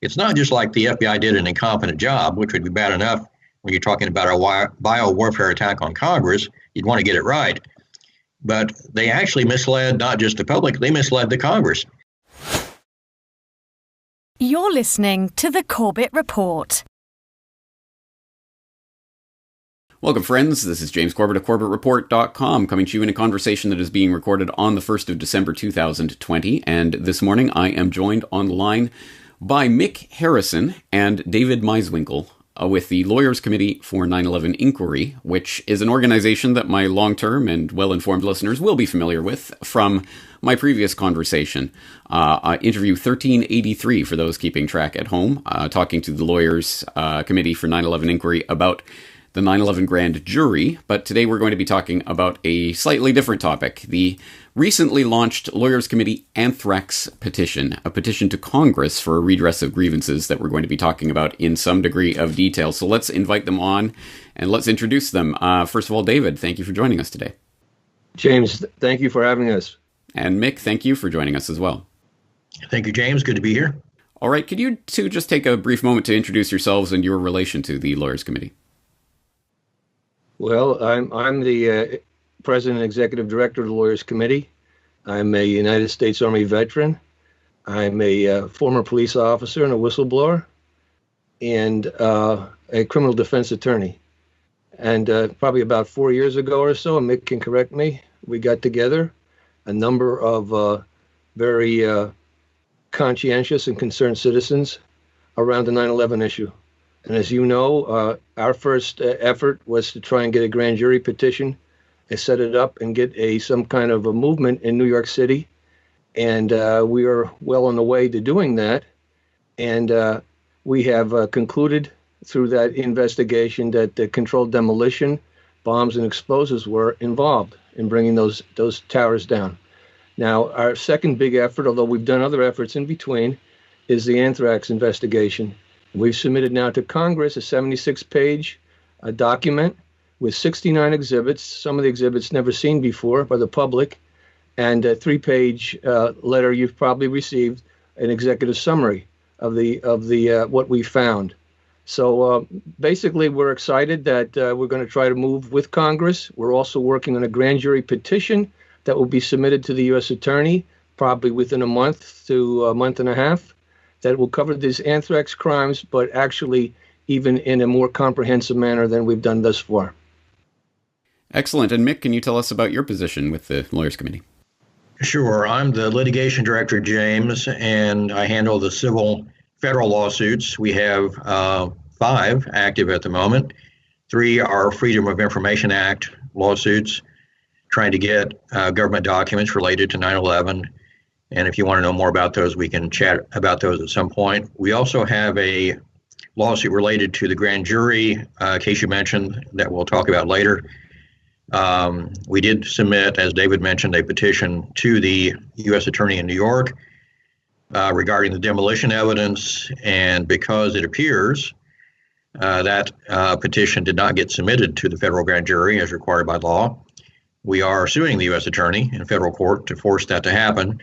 It's not just like the FBI did an incompetent job, which would be bad enough when you're talking about a bio-warfare attack on Congress. You'd want to get it right. But they actually misled not just the public, they misled the Congress. You're listening to the Corbett Report. Welcome, friends. This is James Corbett of CorbettReport.com, coming to you in a conversation that is being recorded on the 1st of December 2020. And this morning I am joined on the line by Mick Harrison and David Meiswinkle with the Lawyers Committee for 9/11 Inquiry, which is an organization that my long-term and well-informed listeners will be familiar with from my previous conversation, interview 1383 for those keeping track at home, talking to the Lawyers Committee for 9/11 Inquiry about the 9/11 grand jury. But today we're going to be talking about a slightly different topic, the recently launched Lawyers Committee Anthrax petition, a petition to Congress for a redress of grievances that we're going to be talking about in some degree of detail. So let's invite them on and let's introduce them. First of all, David, thank you for joining us today. James, thank you for having us. And Mick, thank you for joining us as well. Thank you, James. Good to be here. All right, could you two just take a brief moment to introduce yourselves and your relation to the Lawyers Committee? Well, I'm the President and Executive Director of the Lawyers Committee. I'm a United States Army veteran. I'm a former police officer and a whistleblower, and a criminal defense attorney. And probably about 4 years ago or so, and Mick can correct me, we got together a number of very conscientious and concerned citizens around the 9/11 issue. And as you know, our first effort was to try and get a grand jury petition and set it up and get some kind of a movement in New York City. And we are well on the way to doing that. And we have concluded through that investigation that the controlled demolition, bombs and explosives were involved in bringing those towers down. Now, our second big effort, although we've done other efforts in between, is the Anthrax investigation. We've submitted now to Congress a 76-page document with 69 exhibits, some of the exhibits never seen before by the public, and a 3-page letter you've probably received, an executive summary of the what we found. So basically, we're excited that we're going to try to move with Congress. We're also working on a grand jury petition that will be submitted to the U.S. Attorney probably within a month to a month and a half, that will cover these anthrax crimes, but actually even in a more comprehensive manner than we've done thus far. Excellent. And Mick, can you tell us about your position with the Lawyers Committee? Sure. I'm the litigation director, James, and I handle the civil federal lawsuits. We have 5 active at the moment. 3 are Freedom of Information Act lawsuits, trying to get government documents related to 9/11. And if you want to know more about those, we can chat about those at some point. We also have a lawsuit related to the grand jury case you mentioned that we'll talk about later. We did submit, as David mentioned, a petition to the U.S. Attorney in New York regarding the demolition evidence. And because it appears that petition did not get submitted to the federal grand jury as required by law, we are suing the U.S. Attorney in federal court to force that to happen.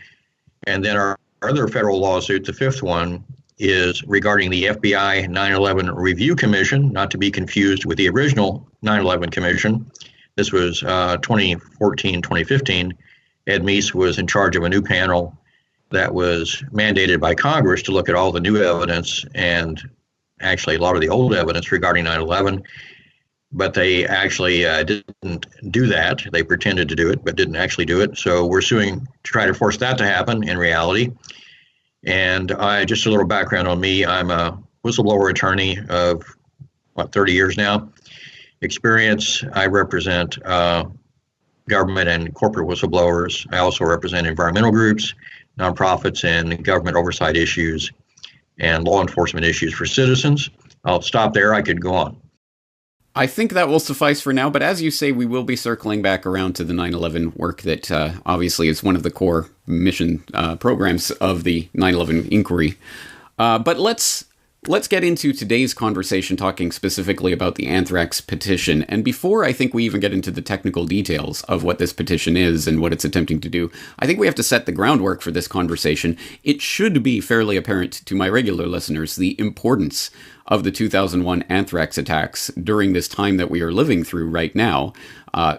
And then our other federal lawsuit, the 5th one, is regarding the FBI 9/11 Review Commission, not to be confused with the original 9/11 Commission. This was 2014-2015. Ed Meese was in charge of a new panel that was mandated by Congress to look at all the new evidence and actually a lot of the old evidence regarding 9/11. But they actually didn't do that. They pretended to do it, but didn't actually do it. So we're suing to try to force that to happen in reality. And just a little background on me. I'm a whistleblower attorney of, 30 years now. Experience, I represent government and corporate whistleblowers. I also represent environmental groups, nonprofits, and government oversight issues and law enforcement issues for citizens. I'll stop there. I could go on. I think that will suffice for now, but as you say, we will be circling back around to the 9/11 work that obviously is one of the core mission programs of the 9/11 inquiry. But let's Let's get into today's conversation talking specifically about the Anthrax petition. And before I think we even get into the technical details of what this petition is and what it's attempting to do, I think we have to set the groundwork for this conversation. It should be fairly apparent to my regular listeners the importance of the 2001 anthrax attacks during this time that we are living through right now.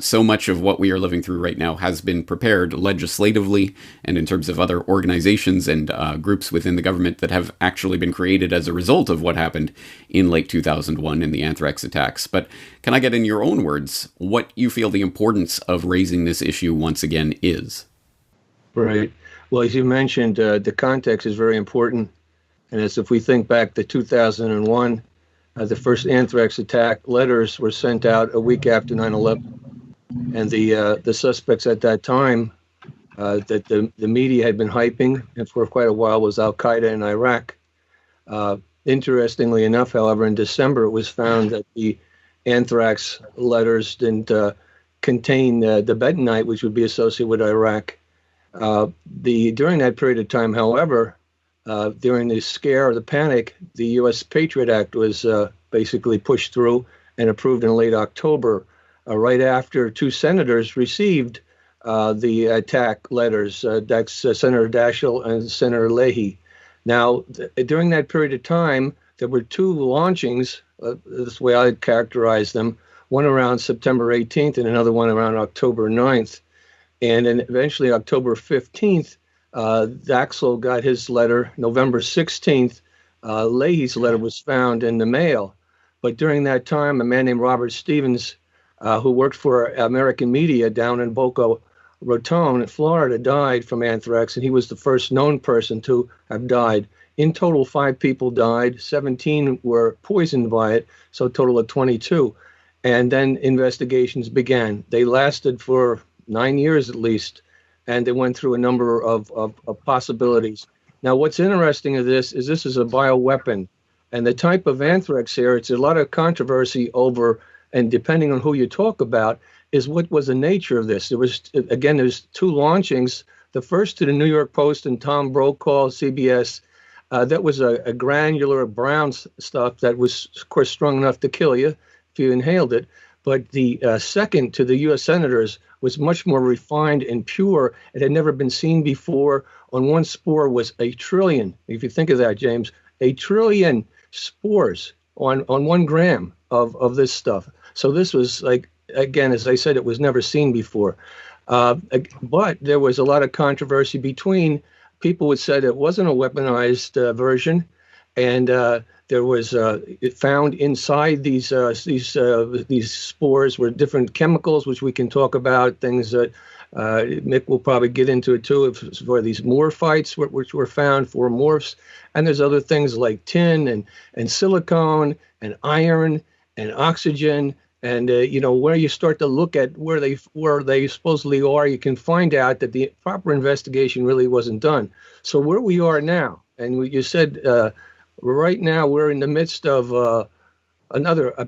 So much of what we are living through right now has been prepared legislatively and in terms of other organizations and groups within the government that have actually been created as a result of what happened in late 2001 in the anthrax attacks. But can I get in your own words what you feel the importance of raising this issue once again is? Right. Well, as you mentioned, the context is very important. And as if we think back to 2001, the first anthrax attack letters were sent out a week after 9/11. And the suspects at that time that the media had been hyping and for quite a while was Al-Qaeda in Iraq. Interestingly enough, however, in December, it was found that the anthrax letters didn't contain the bentonite, which would be associated with Iraq. During that period of time, however, during the scare or the panic, the U.S. Patriot Act was basically pushed through and approved in late October, right after two senators received the attack letters. That's Senator Daschle and Senator Leahy. Now, during that period of time, there were two launchings, this way I'd characterize them, one around September 18th and another one around October 9th. And then eventually October 15th, Daxel got his letter. November 16th, Leahy's letter was found in the mail. But during that time, a man named Robert Stevens, who worked for American media down in Boca Raton, Florida, died from anthrax, and he was the first known person to have died. In total, 5 people died. 17 were poisoned by it, so a total of 22. And then investigations began. They lasted for 9 years at least, and they went through a number of possibilities. Now, what's interesting of this is a bioweapon, and the type of anthrax here, it's a lot of controversy over, and depending on who you talk about, is what was the nature of this. There's 2 launchings. The first to the New York Post and Tom Brokaw, CBS, that was a granular brown stuff that was, of course, strong enough to kill you if you inhaled it. But the second to the U.S. senators was much more refined and pure. It had never been seen before. On one spore was 1 trillion. If you think of that, James, 1 trillion spores on 1 gram of this stuff. So this was, like, again, as I said, it was never seen before. But there was a lot of controversy between people who said it wasn't a weaponized version, and there was it found inside these spores were different chemicals, which we can talk about. Things that Mick will probably get into it too, for these morphites, which were found for morphs, and there's other things like tin and silicone and iron and oxygen. And where you start to look at where they supposedly are, you can find out that the proper investigation really wasn't done. So where we are now, and you said right now we're in the midst of a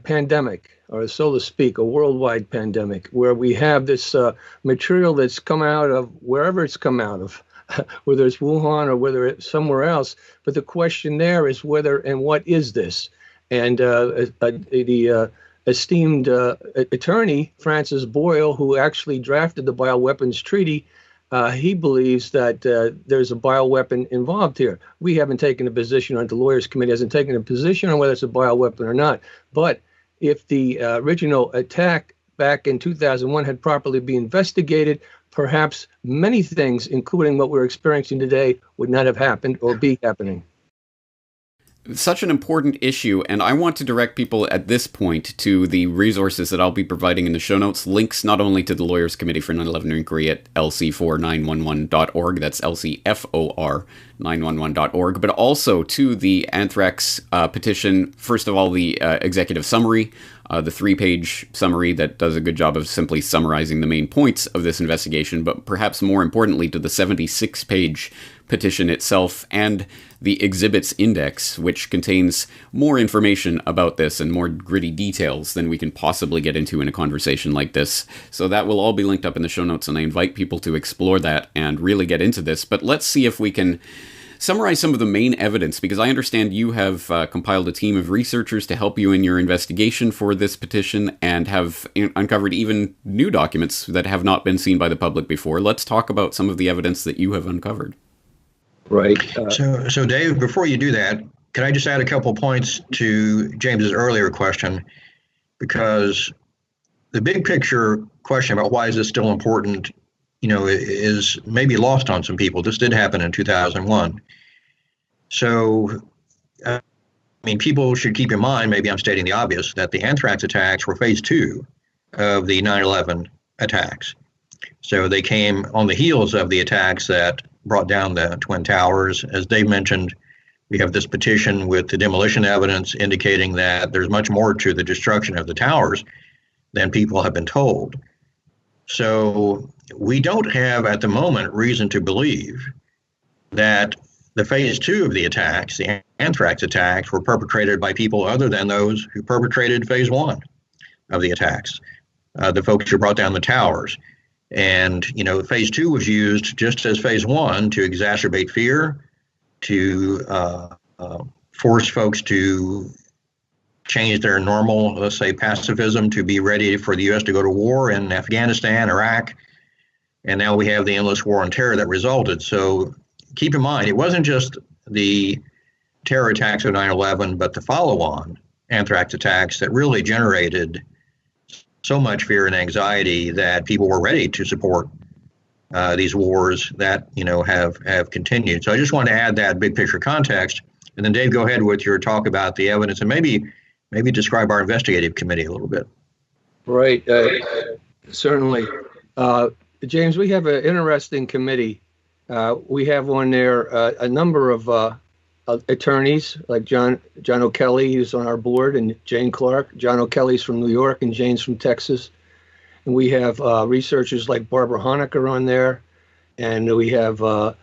pandemic, or so to speak, a worldwide pandemic, where we have this material that's come out of wherever it's come out of, whether it's Wuhan or whether it's somewhere else. But the question there is whether and what is this? And the esteemed attorney, Francis Boyle, who actually drafted the bioweapons treaty, he believes that there's a bioweapon involved here. We haven't taken a position, or the lawyers committee hasn't taken a position on whether it's a bioweapon or not. But if the original attack back in 2001 had properly been investigated, perhaps many things, including what we're experiencing today, would not have happened or be happening. Such an important issue, and I want to direct people at this point to the resources that I'll be providing in the show notes, links not only to the Lawyers Committee for 9/11 Inquiry at lc4911.org, that's lcfor911.org, but also to the Anthrax petition. First of all, the executive summary, the 3-page summary that does a good job of simply summarizing the main points of this investigation, but perhaps more importantly to the 76-page petition itself and the exhibits index, which contains more information about this and more gritty details than we can possibly get into in a conversation like this. So that will all be linked up in the show notes, and I invite people to explore that and really get into this. But let's see if we can summarize some of the main evidence, because I understand you have compiled a team of researchers to help you in your investigation for this petition and have uncovered even new documents that have not been seen by the public before. Let's talk about some of the evidence that you have uncovered. Right. So Dave, before you do that, can I just add a couple points to James's earlier question? Because the big picture question about why is this still important, is maybe lost on some people. This did happen in 2001. So, people should keep in mind, maybe I'm stating the obvious, that the Anthrax attacks were phase 2 of the 9/11 attacks. So they came on the heels of the attacks that brought down the Twin Towers. As Dave mentioned, we have this petition with the demolition evidence indicating that there's much more to the destruction of the towers than people have been told. So we don't have at the moment reason to believe that the phase 2 of the attacks, the Anthrax attacks, were perpetrated by people other than those who perpetrated phase 1 of the attacks, the folks who brought down the towers. And, phase 2 was used just as phase 1 to exacerbate fear, to force folks to change their normal, let's say, pacifism to be ready for the U.S. to go to war in Afghanistan, Iraq. And now we have the endless war on terror that resulted. So keep in mind, it wasn't just the terror attacks of 9/11, but the follow-on Anthrax attacks that really generated so much fear and anxiety that people were ready to support these wars that have continued. So I just want to add that big picture context, and then Dave, go ahead with your talk about the evidence, and maybe describe our investigative committee a little bit. Right, certainly. James, we have an interesting committee. We have on there a number of attorneys like John O'Kelly, who's on our board, and Jane Clark. John O'Kelly's from New York and Jane's from Texas. And we have researchers like Barbara Honecker on there. And we have a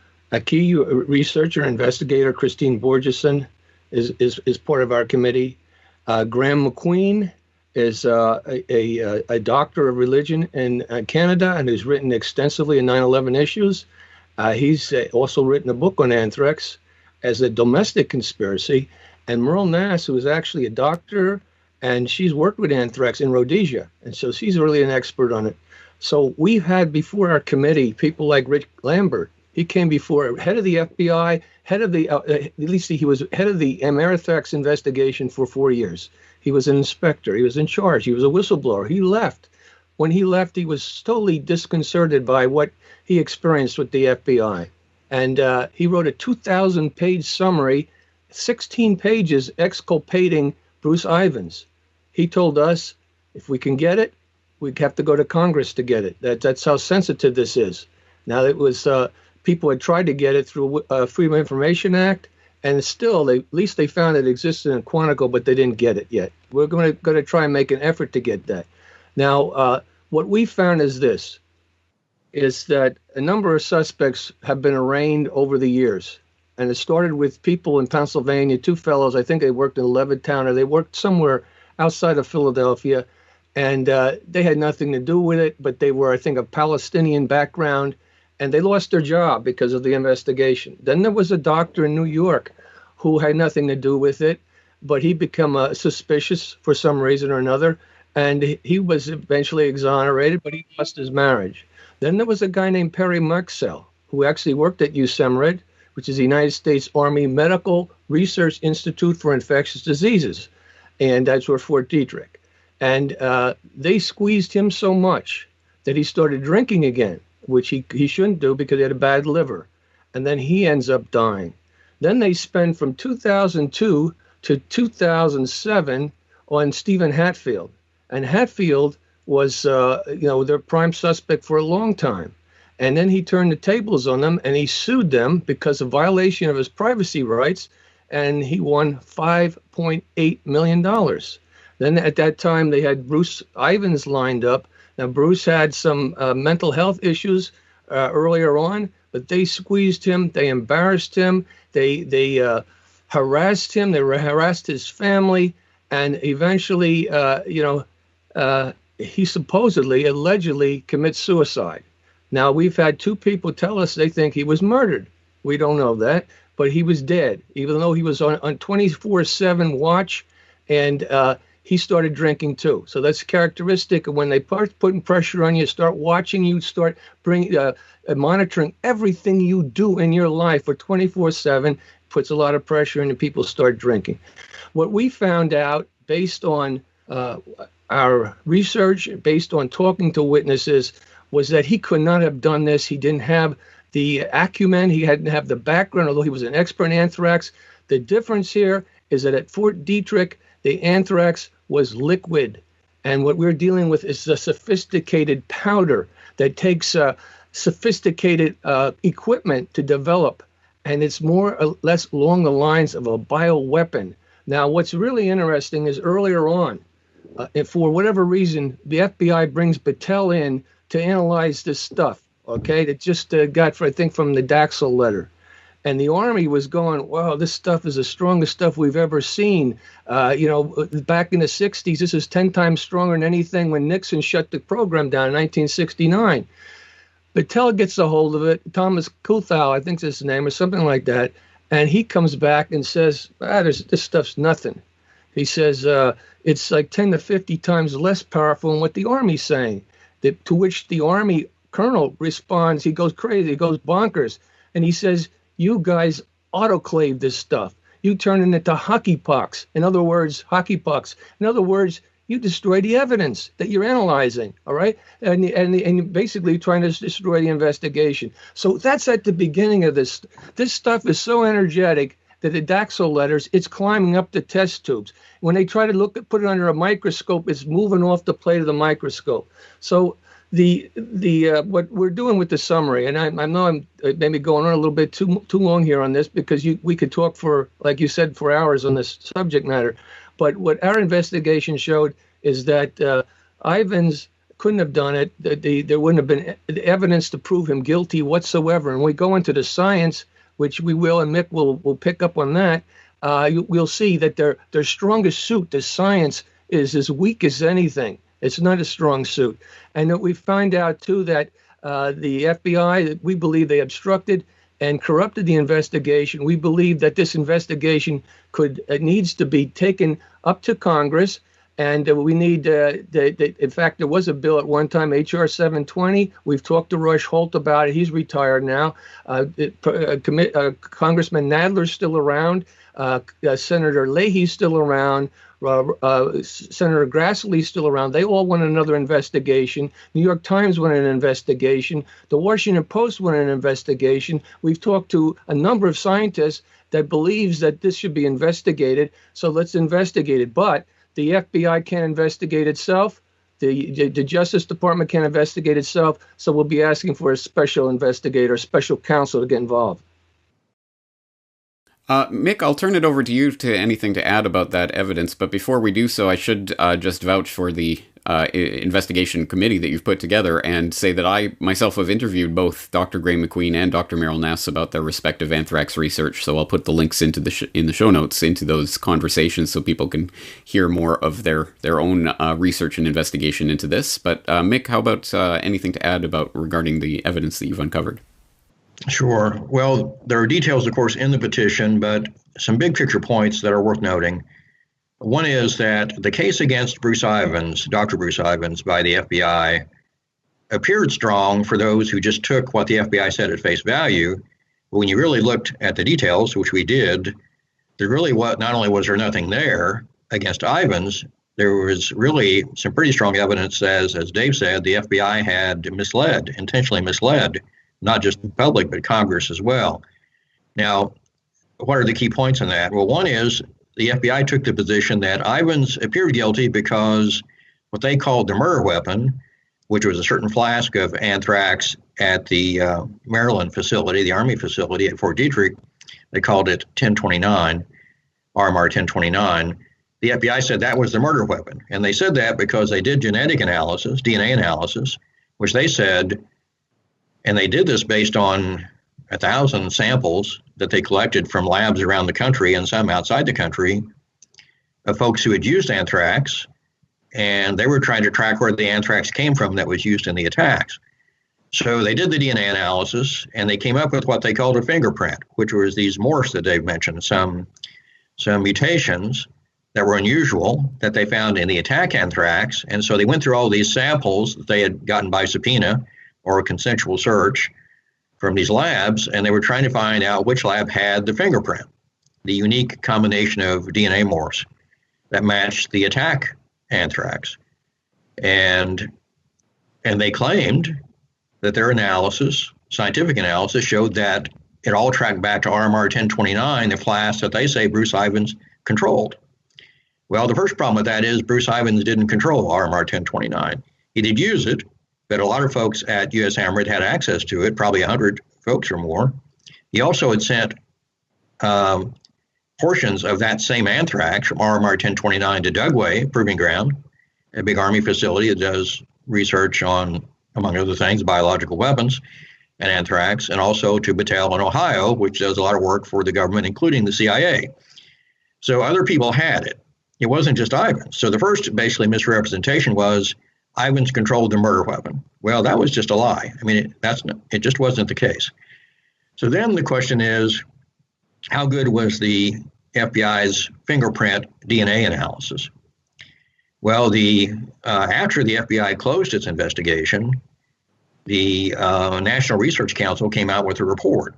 key researcher, investigator, Christine Borgeson, is part of our committee. Graham McQueen is a doctor of religion in Canada and who's written extensively in 9/11 issues. He's also written a book on anthrax as a domestic conspiracy. And Merle Nass, who is actually a doctor, and she's worked with anthrax in Rhodesia. And so she's really an expert on it. So we've had before our committee people like Rich Lambert. He came before head of the FBI, head of the, at least he was head of the Anthrax investigation for 4 years. He was an inspector. He was in charge. He was a whistleblower. He left. When he left, he was totally disconcerted by what he experienced with the FBI. And he wrote a 2,000-page summary, 16 pages exculpating Bruce Ivins. He told us, if we can get it, we have to go to Congress to get it. That's how sensitive this is. Now, it was people had tried to get it through Freedom of Information Act, and still, at least they found it existed in Quantico, but they didn't get it yet. We're going to try and make an effort to get that. Now, what we found is this, is that a number of suspects have been arraigned over the years. And it started with people in Pennsylvania, two fellows, I think they worked in Levittown, or they worked somewhere outside of Philadelphia, and they had nothing to do with it, but they were, I think, of Palestinian background, and they lost their job because of the investigation. Then there was a doctor in New York who had nothing to do with it, but he became suspicious for some reason or another, and he was eventually exonerated, but he lost his marriage. Then there was a guy named Perry Marxell, who actually worked at USEMRID, which is the United States Army Medical Research Institute for Infectious Diseases, and that's where Fort Detrick. And they squeezed him so much that he started drinking again, which he shouldn't do because he had a bad liver. And then he ends up dying. Then they spend from 2002 to 2007 on Stephen Hatfield. And Hatfield was, their prime suspect for a long time. And then he turned the tables on them and he sued them because of violation of his privacy rights. And he won $5.8 million. Then at that time, they had Bruce Ivins lined up. Now, Bruce had some mental health issues earlier on, but they squeezed him. They embarrassed him. They harassed him. They harassed his family. And eventually, he supposedly, allegedly commits suicide. Now, we've had two people tell us they think he was murdered. We don't know that. but he was dead, even though he was on 24/7 watch, and he started drinking too. So that's characteristic of when they start putting pressure on you, start watching you, start monitoring everything you do in your life for 24/7, puts a lot of pressure and people start drinking. What we found out based on our research, based on talking to witnesses, was that he could not have done this. He didn't have the acumen. He hadn't have the background, although he was an expert in anthrax. The difference here is that at Fort Detrick, the anthrax was liquid. And what we're dealing with is a sophisticated powder that takes sophisticated equipment to develop. And it's more or less along the lines of a bioweapon. Now, what's really interesting is earlier on, and for whatever reason, the FBI brings Battelle in to analyze this stuff, okay? That just got, I think, from the Daxel letter. And the Army was going, wow, this stuff is the strongest stuff we've ever seen. Back in the 60s, this is 10 times stronger than anything when Nixon shut the program down in 1969. Battelle gets a hold of it, Thomas Kuthau, I think is his name, or something like that, and he comes back and says, this stuff's nothing. He says it's like 10 to 50 times less powerful than what the Army's saying. To which the Army colonel responds, he goes crazy, he goes bonkers, and he says, you guys autoclave this stuff. You turn it into hockey pucks. In other words, you destroy the evidence that you're analyzing, all right? And basically trying to destroy the investigation. So that's at the beginning of this. This stuff is so energetic that the Daxel letters, it's climbing up the test tubes. When they try to put it under a microscope, it's moving off the plate of the microscope. So what we're doing with the summary, and I know I'm maybe going on a little bit too long here on this, because we could talk for, like you said, for hours on this subject matter. But what our investigation showed is that Ivins couldn't have done it. There wouldn't have been evidence to prove him guilty whatsoever. And we go into the science, which we will, and Mick will pick up on that. We'll see that their strongest suit, the science, is as weak as anything. It's not a strong suit. And we find out, too, that the FBI, we believe they obstructed and corrupted the investigation. We believe that this investigation needs to be taken up to Congress. And we need, in fact, there was a bill at one time, H.R. 720. We've talked to Rush Holt about it. He's retired now. Congressman Nadler's still around. Senator Leahy's still around. Senator Grassley's still around. They all want another investigation. New York Times wanted an investigation. The Washington Post wanted an investigation. We've talked to a number of scientists that believes that this should be investigated. So let's investigate it. But the FBI can't investigate itself. The Justice Department can't investigate itself. So we'll be asking for a special investigator, special counsel to get involved. Mick, I'll turn it over to you to anything to add about that evidence. But before we do so, I should just vouch for the investigation committee that you've put together and say that I myself have interviewed both Dr. Gray McQueen and Dr. Merrill Ness about their respective anthrax research. So I'll put the links into in the show notes into those conversations so people can hear more of their own research and investigation into this. But Mick, how about anything to add regarding the evidence that you've uncovered? Sure. Well, there are details, of course, in the petition, but some big picture points that are worth noting. One is that the case against Bruce Ivins, Dr. Bruce Ivins, by the FBI appeared strong for those who just took what the FBI said at face value. But when you really looked at the details, which we did, not only was there nothing there against Ivins, there was really some pretty strong evidence, as Dave said, the FBI had intentionally misled, not just the public, but Congress as well. Now, what are the key points in that? Well, one is the FBI took the position that Ivins appeared guilty because what they called the murder weapon, which was a certain flask of anthrax at the Maryland facility, the Army facility at Fort Detrick, they called it 1029, RMR 1029. The FBI said that was the murder weapon. And they said that because they did genetic analysis, DNA analysis, which they said, and they did this based on 1,000 samples that they collected from labs around the country and some outside the country of folks who had used anthrax, and they were trying to track where the anthrax came from that was used in the attacks. So they did the DNA analysis, and they came up with what they called a fingerprint, which was these morphs that Dave mentioned, some mutations that were unusual that they found in the attack anthrax. And so they went through all these samples that they had gotten by subpoena or a consensual search from these labs, and they were trying to find out which lab had the fingerprint, the unique combination of DNA morphs that matched the attack anthrax. And they claimed that their analysis, scientific analysis, showed that it all tracked back to RMR 1029, the flask that they say Bruce Ivins controlled. Well, the first problem with that is Bruce Ivins didn't control RMR 1029. He did use it, but a lot of folks at US Hammered had access to it, probably 100 folks or more. He also had sent portions of that same anthrax from RMR 1029 to Dugway Proving Ground, a big Army facility that does research on, among other things, biological weapons and anthrax, and also to Battelle in Ohio, which does a lot of work for the government, including the CIA. So other people had it. It wasn't just Ivins. So the first basically misrepresentation was Ivins controlled the murder weapon. Well, that was just a lie. I mean, it just wasn't the case. So then the question is, how good was the FBI's fingerprint DNA analysis? Well, after the FBI closed its investigation, the National Research Council came out with a report.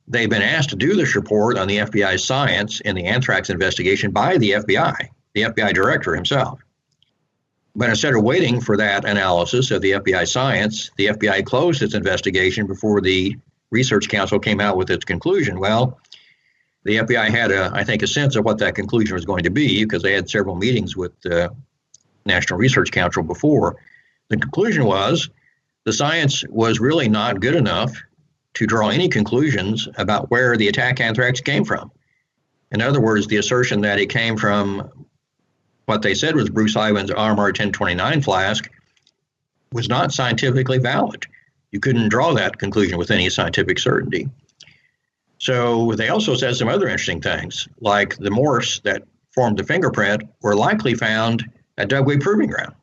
They've been asked to do this report on the FBI's science in the anthrax investigation by the FBI director himself. But instead of waiting for that analysis of the FBI science, the FBI closed its investigation before the Research Council came out with its conclusion. Well, the FBI had, I think, a sense of what that conclusion was going to be because they had several meetings with the National Research Council before. The conclusion was the science was really not good enough to draw any conclusions about where the attack anthrax came from. In other words, the assertion that it came from what they said was Bruce Ivins' RMR 1029 flask was not scientifically valid. You couldn't draw that conclusion with any scientific certainty. So they also said some other interesting things, like the morphs that formed the fingerprint were likely found at Dugway Proving Ground.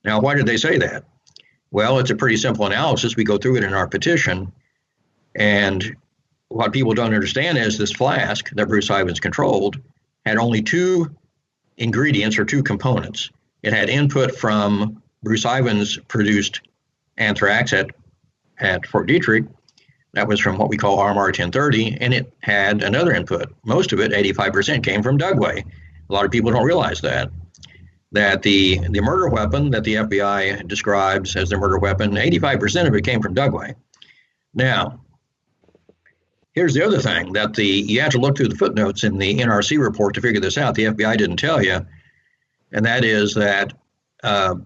Now, why did they say that? Well, it's a pretty simple analysis. We go through it in our petition. And what people don't understand is this flask that Bruce Ivins controlled had only two ingredients or two components. It had input from Bruce Ivins produced anthrax at Fort Detrick. That was from what we call RMR 1030, and it had another input. Most of it, 85%, came from Dugway. A lot of people don't realize that the murder weapon that the FBI describes as the murder weapon, 85% of it came from Dugway. Now, here's the other thing that you have to look through the footnotes in the NRC report to figure this out. The FBI didn't tell you, and that is that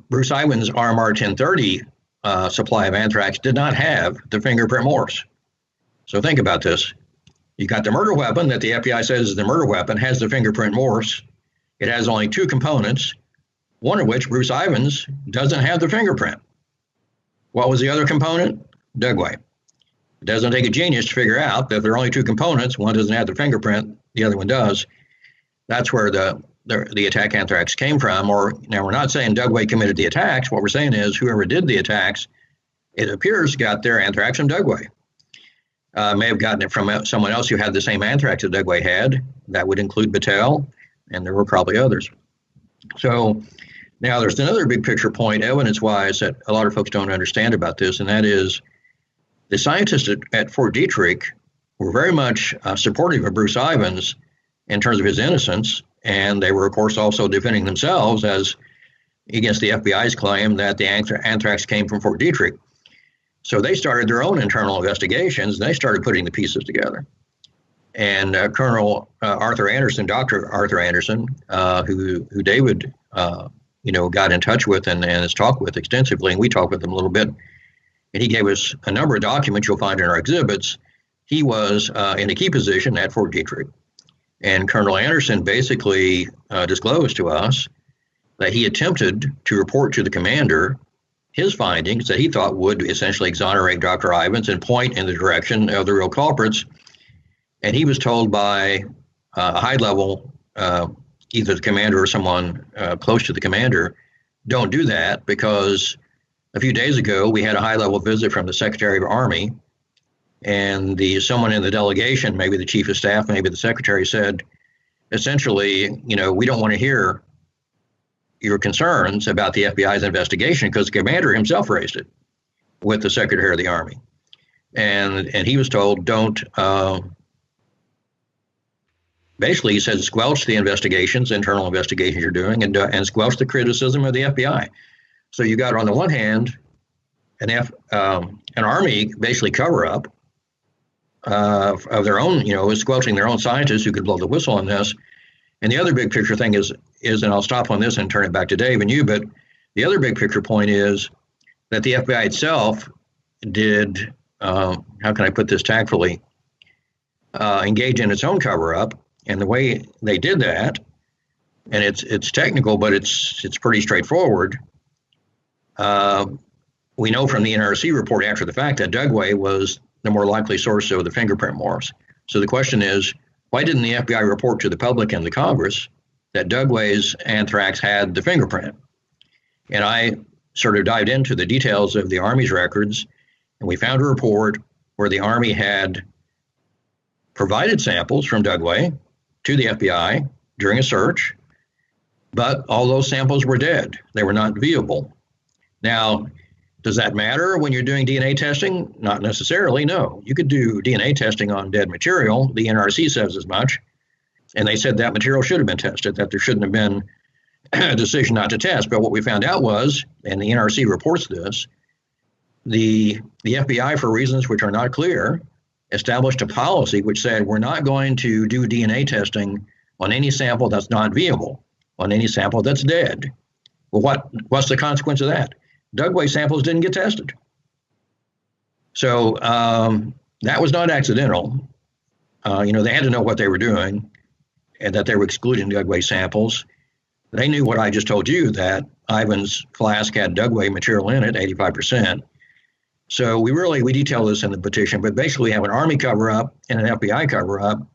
Bruce Ivins' RMR 1030 supply of anthrax did not have the fingerprint morphs. So think about this. You got the murder weapon that the FBI says is the murder weapon, has the fingerprint morphs. It has only two components, one of which, Bruce Ivins, doesn't have the fingerprint. What was the other component? Dugway. It doesn't take a genius to figure out that there are only two components. One doesn't have the fingerprint, the other one does. That's where the attack anthrax came from. Now, we're not saying Dugway committed the attacks. What we're saying is whoever did the attacks, it appears, got their anthrax from Dugway. May have gotten it from someone else who had the same anthrax that Dugway had. That would include Battelle, and there were probably others. So now there's another big picture point, evidence-wise, that a lot of folks don't understand about this, and that is the scientists at Fort Detrick were very much supportive of Bruce Ivins in terms of his innocence, and they were, of course, also defending themselves as against the FBI's claim that the anthrax came from Fort Detrick. So they started their own internal investigations, and they started putting the pieces together. And Colonel Arthur Anderson, Dr. Arthur Anderson, who David, got in touch with and has talked with extensively, and we talked with him a little bit, and he gave us a number of documents you'll find in our exhibits. He was in a key position at Fort Detrick. And Colonel Anderson basically disclosed to us that he attempted to report to the commander his findings that he thought would essentially exonerate Dr. Ivins and point in the direction of the real culprits. And he was told by a high level, either the commander or someone close to the commander, don't do that because a few days ago, we had a high-level visit from the Secretary of Army, and someone in the delegation, maybe the Chief of Staff, maybe the Secretary, said, essentially, we don't want to hear your concerns about the FBI's investigation because the commander himself raised it with the Secretary of the Army. And he was told, don't, basically, he said, squelch the investigations, internal investigations you're doing, and squelch the criticism of the FBI. So you got, on the one hand, an Army basically cover-up of their own, squelching their own scientists who could blow the whistle on this. And the other big picture thing is, and I'll stop on this and turn it back to Dave and you, but the other big picture point is that the FBI itself did, how can I put this tactfully, engage in its own cover-up. And the way they did that, and it's technical, but it's pretty straightforward. We know from the NRC report after the fact that Dugway was the more likely source of the fingerprint morphs. So the question is, why didn't the FBI report to the public and the Congress that Dugway's anthrax had the fingerprint? And I sort of dived into the details of the Army's records, and we found a report where the Army had provided samples from Dugway to the FBI during a search, but all those samples were dead. They were not viewable. Now, does that matter when you're doing DNA testing? Not necessarily, no. You could do DNA testing on dead material. The NRC says as much. And they said that material should have been tested, that there shouldn't have been a decision not to test. But what we found out was, and the NRC reports this, the FBI, for reasons which are not clear, established a policy which said we're not going to do DNA testing on any sample that's not viewable, on any sample that's dead. Well, what's the consequence of that? Dugway samples didn't get tested. So that was not accidental. They had to know what they were doing and that they were excluding Dugway samples. They knew what I just told you, that Ivan's flask had Dugway material in it, 85%. So we detail this in the petition, but basically we have an Army cover-up and an FBI cover-up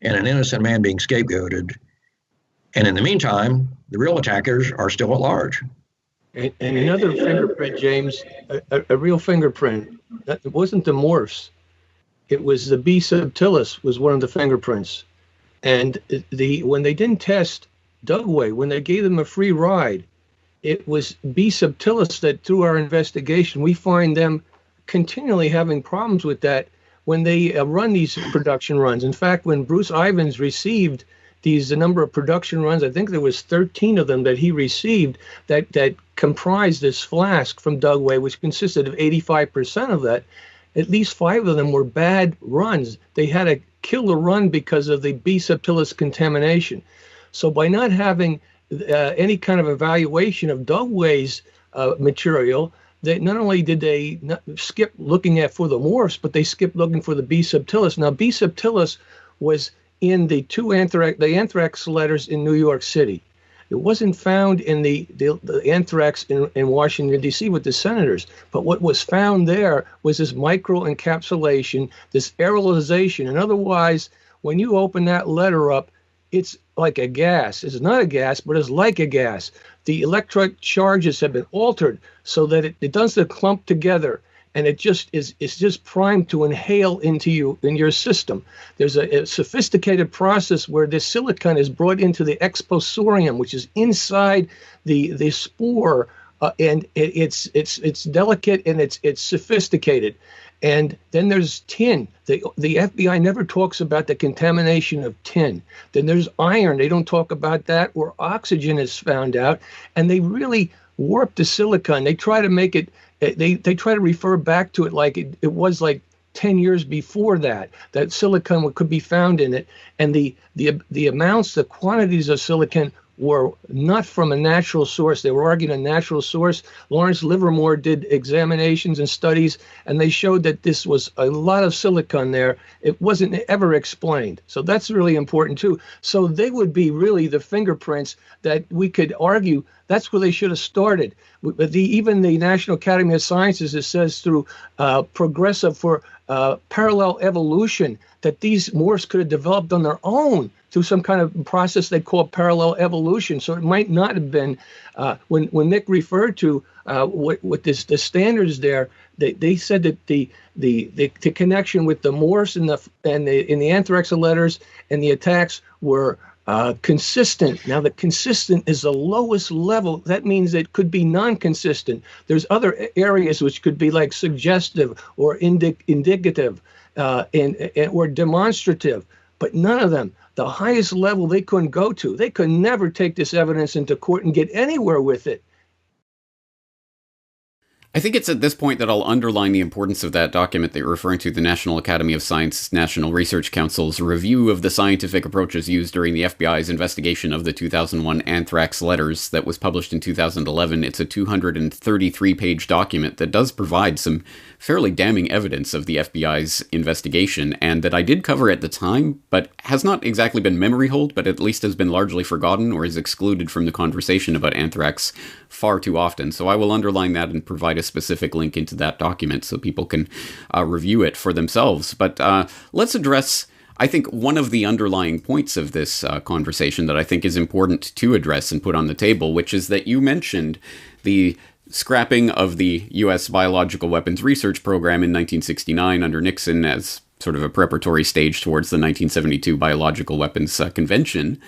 and an innocent man being scapegoated. And in the meantime, the real attackers are still at large. And another fingerprint, James, a real fingerprint. It wasn't the morphs. It was the B subtilis was one of the fingerprints. And when they didn't test Dugway, when they gave them a free ride, it was B subtilis that, through our investigation, we find them continually having problems with that when they run these production runs. In fact, when Bruce Ivans received the number of production runs, I think there was 13 of them that he received that comprised this flask from Dugway, which consisted of 85% of that. At least 5 of them were bad runs. They had to kill the run because of the B subtilis contamination. So by not having any kind of evaluation of Dugway's material, that not only did they skip looking for the morphs, but they skipped looking for the B subtilis. Now, B subtilis was in the anthrax letters in New York City. It wasn't found in the anthrax in Washington, D.C. with the senators. But what was found there was this microencapsulation, this aerolization. And otherwise, when you open that letter up, it's like a gas. It's not a gas, but it's like a gas. The electric charges have been altered so that it doesn't clump together. And it's just primed to inhale in your system. There's a sophisticated process where this silicon is brought into the exposorium, which is inside the spore, and it's delicate and it's sophisticated. And then there's tin. The FBI never talks about the contamination of tin. Then there's iron. They don't talk about that, or oxygen is found out. And they really warp the silicon. They try to make it. They try to refer back to it like it was like 10 years before that silicon could be found in it. And the amounts, the quantities of silicon were not from a natural source. They were arguing a natural source. Lawrence Livermore did examinations and studies, and they showed that this was a lot of silicon there. It wasn't ever explained. So that's really important too. So they would be really the fingerprints that we could argue that's where they should have started. Even the National Academy of Sciences, it says through parallel evolution, that these morphs could have developed on their own through some kind of process they call parallel evolution. So it might not have been when Nick referred to what the standards there. They said that the connection with the Morse and the Anthrax letters and the attacks were consistent. Now, the consistent is the lowest level. That means it could be non-consistent. There's other areas which could be like suggestive or indicative or demonstrative, but none of them. The highest level they couldn't go to. They could never take this evidence into court and get anywhere with it. I think it's at this point that I'll underline the importance of that document that you're referring to, the National Academy of Science National Research Council's review of the scientific approaches used during the FBI's investigation of the 2001 Anthrax letters that was published in 2011. It's a 233-page document that does provide some fairly damning evidence of the FBI's investigation, and that I did cover at the time, but has not exactly been memory holed, but at least has been largely forgotten or is excluded from the conversation about anthrax far too often. So I will underline that and provide a specific link into that document so people can review it for themselves. But let's address, I think, one of the underlying points of this conversation that I think is important to address and put on the table, which is that you mentioned the scrapping of the U.S. biological weapons research program in 1969 under Nixon as sort of a preparatory stage towards the 1972 Biological Weapons Convention.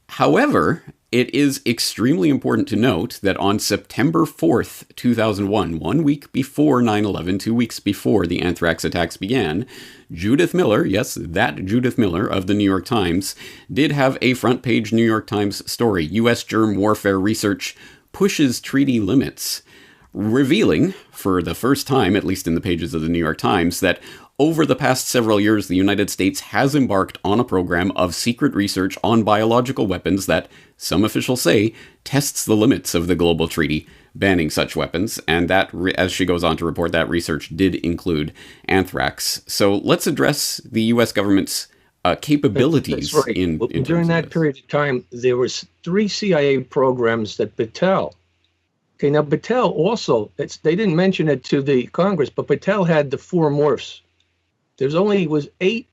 However, it is extremely important to note that on September 4th, 2001, 1 week before 9/11, 2 weeks before the anthrax attacks began, Judith Miller, yes, that Judith Miller of the New York Times, did have a front-page New York Times story, U.S. germ warfare research pushes treaty limits, revealing, for the first time, at least in the pages of the New York Times, that over the past several years, the United States has embarked on a program of secret research on biological weapons that, some officials say, tests the limits of the global treaty banning such weapons. And that, as she goes on to report, that research did include anthrax. So let's address the U.S. government's capabilities. That's right. in during that period of time, there was 3 CIA programs that Battelle. Okay, now Battelle also, they didn't mention it to the Congress, but Battelle had the 4 morphs. There's only was 8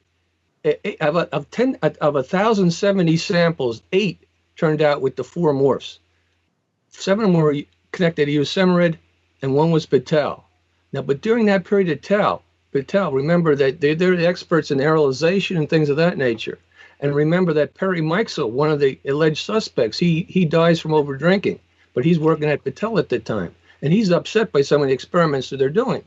of 1,070 samples, 8 turned out with the 4 morphs. 7 of them were connected to Yosemite, and 1 was Battelle. Now, but during that period of Battelle, remember that they're the experts in aerolization and things of that nature. And remember that Perry Mikesell, one of the alleged suspects, he dies from over drinking, but he's working at Battelle at the time, and he's upset by some of the experiments that they're doing.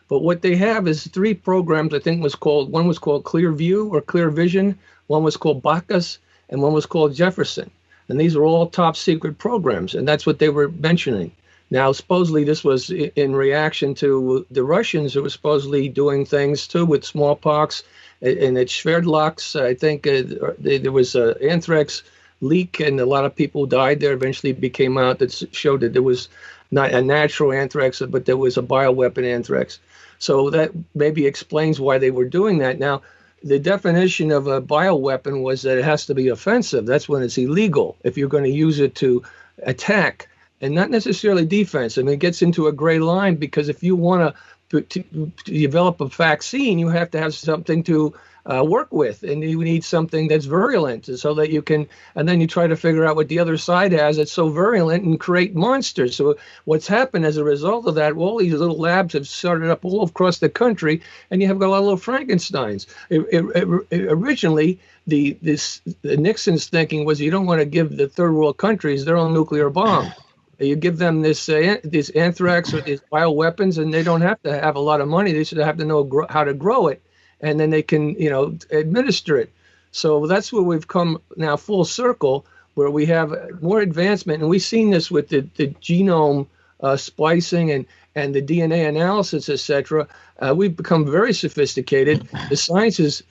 But what they have is 3 programs. I think one was called Clear View or Clear Vision, one was called Bacchus, and one was called Jefferson. And these are all top secret programs, and that's what they were mentioning. Now, supposedly this was in reaction to the Russians who were supposedly doing things too with smallpox. And at Sverdlovsk, I think there was an anthrax leak, and a lot of people died there. Eventually it became out that showed that there was not a natural anthrax, but there was a bioweapon anthrax. So that maybe explains why they were doing that. Now, the definition of a bioweapon was that it has to be offensive. That's when it's illegal, if you're going to use it to attack and not necessarily defense. I mean, it gets into a gray line, because if you want to develop a vaccine, you have to have something to work with, and you need something that's virulent so that you can, and then you try to figure out what the other side has that's so virulent and create monsters. So what's happened as a result of that, all these little labs have started up all across the country, and you have got a lot of little Frankensteins. Originally, the Nixon's thinking was you don't want to give the third world countries their own nuclear bomb. You give them this anthrax or these bioweapons, and they don't have to have a lot of money. They should have to know how to grow it, and then they can, administer it. So that's where we've come now full circle, where we have more advancement. And we've seen this with the genome splicing and the DNA analysis, etc. We've become very sophisticated. The science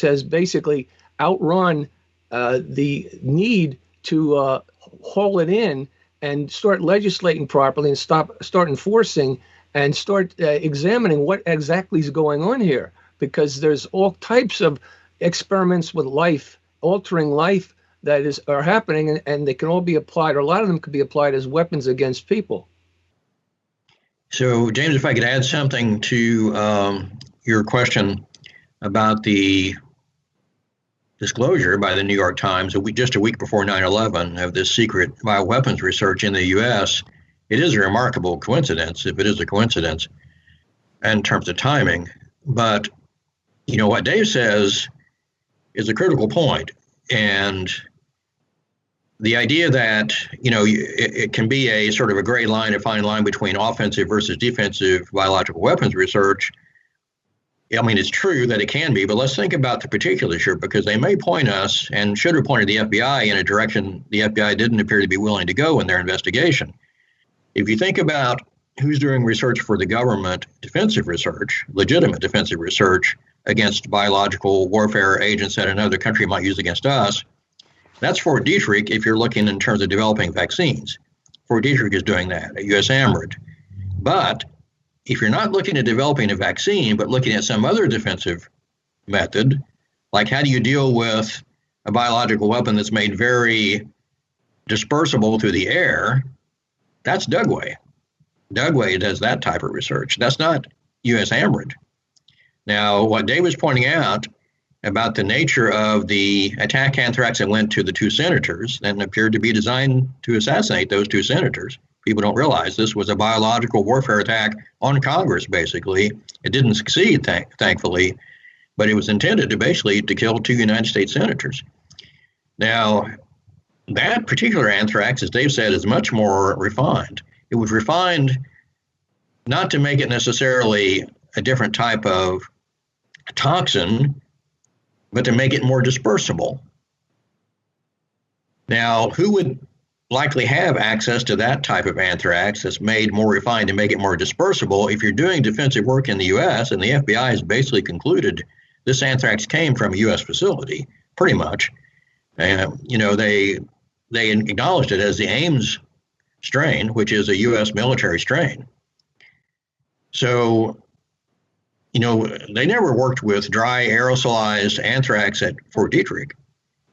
has basically outrun the need to haul it in and start legislating properly and start enforcing and start examining what exactly is going on here, because there's all types of experiments with life, altering life that are happening, and they can all be applied, or a lot of them could be applied as weapons against people. So, James, if I could add something to your question about the disclosure by the New York Times just a week before 9/11 of this secret bioweapons research in the U.S., it is a remarkable coincidence, if it is a coincidence, in terms of timing. But, what Dave says is a critical point. And the idea that, it can be a sort of a gray line, a fine line between offensive versus defensive biological weapons research. I mean, it's true that it can be, but let's think about the particulars here, because they may point us, and should have pointed the FBI in a direction the FBI didn't appear to be willing to go in their investigation. If you think about who's doing research for the government, defensive research, legitimate defensive research against biological warfare agents that another country might use against us, that's Fort Detrick if you're looking in terms of developing vaccines. Fort Detrick is doing that at US AMRID. But if you're not looking at developing a vaccine, but looking at some other defensive method, like how do you deal with a biological weapon that's made very dispersible through the air, that's Dugway. Dugway does that type of research. That's not US AMRID. Now, what Dave was pointing out about the nature of the attack anthrax that went to the two senators and appeared to be designed to assassinate those two senators. People don't realize this was a biological warfare attack on Congress, basically. It didn't succeed, thankfully, but it was intended to kill two United States senators. Now, that particular anthrax, as Dave said, is much more refined. It was refined not to make it necessarily a different type of toxin, but to make it more dispersible. Now, who would likely have access to that type of anthrax that's made more refined to make it more dispersible? If you're doing defensive work in the U.S., and the FBI has basically concluded this anthrax came from a U.S. facility, pretty much. They acknowledged it as the Ames strain, which is a U.S. military strain. So, they never worked with dry aerosolized anthrax at Fort Detrick,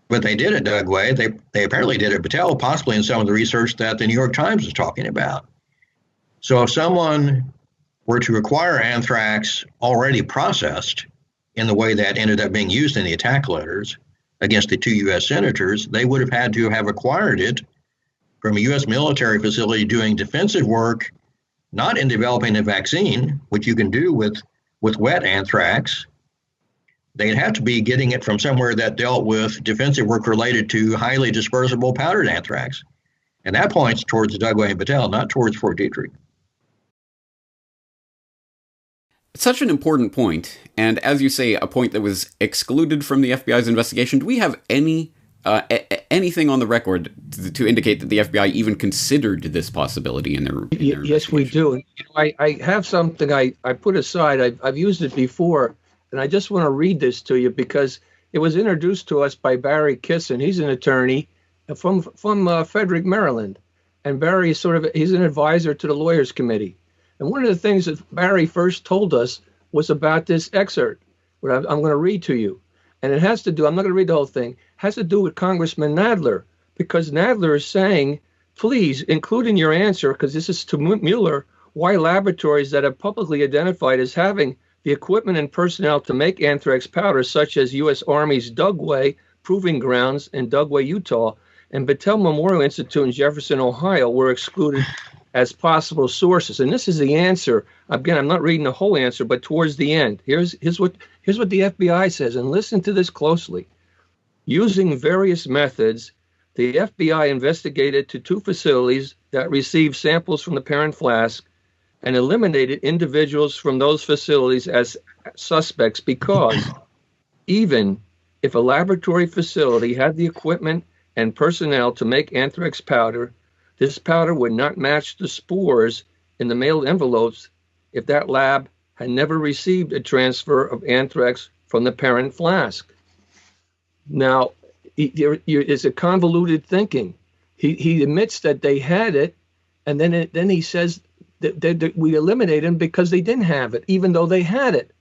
but they did at Dugway. They apparently did at Battelle, possibly in some of the research that the New York Times is talking about. So if someone were to acquire anthrax already processed in the way that ended up being used in the attack letters against the two U.S. senators, they would have had to have acquired it from a U.S. military facility doing defensive work, not in developing a vaccine, which you can do with wet anthrax. They'd have to be getting it from somewhere that dealt with defensive work related to highly dispersible powdered anthrax. And that points towards Dugway and Battelle, not towards Fort Detrick. It's such an important point, and as you say, a point that was excluded from the FBI's investigation. Do we have anything on the record to indicate that the FBI even considered this possibility in their Yes, we do. I have something I put aside. I've used it before, and I just want to read this to you because it was introduced to us by Barry Kissin. He's an attorney from Frederick, Maryland, and Barry is he's an advisor to the Lawyers Committee. And one of the things that Barry first told us was about this excerpt, what I'm going to read to you. And it has to do, I'm not going to read the whole thing, has to do with Congressman Nadler, because Nadler is saying, please include in your answer, because this is to Mueller, why laboratories that are publicly identified as having the equipment and personnel to make anthrax powder, such as U.S. Army's Dugway Proving Grounds in Dugway, Utah, and Battelle Memorial Institute in Jefferson, Ohio, were excluded as possible sources. And this is the answer. Again, I'm not reading the whole answer, but towards the end. Here's what the FBI says, and listen to this closely. Using various methods, the FBI investigated to two facilities that received samples from the parent flask and eliminated individuals from those facilities as suspects because even if a laboratory facility had the equipment and personnel to make anthrax powder, this powder would not match the spores in the mailed envelopes if that lab had never received a transfer of anthrax from the parent flask. Now, it's a convoluted thinking. He admits that they had it, and then he says that we eliminated them because they didn't have it, even though they had it.